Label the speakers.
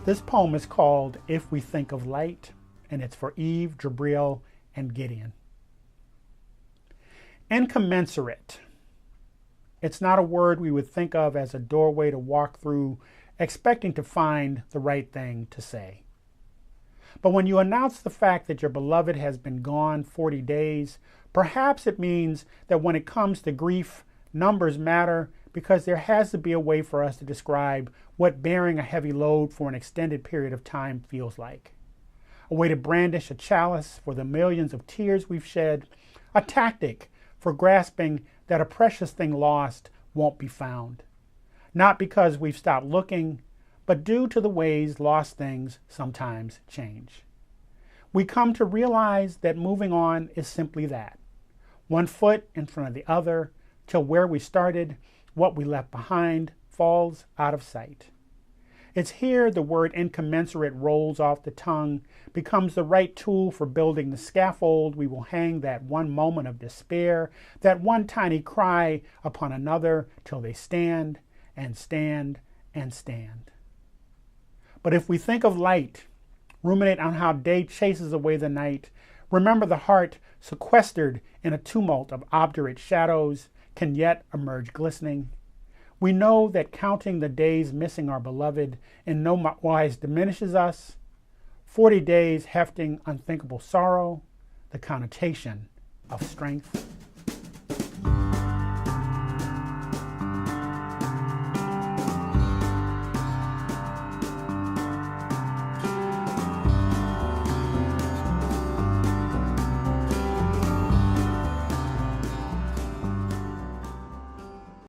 Speaker 1: This poem is called If We Think of Light, and it's for Eve, Jibreel, and Gideon. Incommensurate. It's not a word we would think of as a doorway to walk through, expecting to find the right thing to say. But when you announce the fact that your beloved has been gone 40 days, perhaps it means that when it comes to grief, numbers matter, because there has to be a way for us to describe what bearing a heavy load for an extended period of time feels like. A way to brandish a chalice for the millions of tears we've shed, a tactic for grasping that a precious thing lost won't be found. Not because we've stopped looking, but due to the ways lost things sometimes change. We come to realize that moving on is simply that. One foot in front of the other, till where we started, what we left behind, falls out of sight. It's here the word incommensurate rolls off the tongue, becomes the right tool for building the scaffold we will hang that one moment of despair, that one tiny cry upon another, till they stand and stand and stand. But if we think of light, ruminate on how day chases away the night, remember the heart sequestered in a tumult of obdurate shadows can yet emerge glistening. We know that counting the days missing our beloved in no wise diminishes us. 40 days hefting unthinkable sorrow, the connotation of strength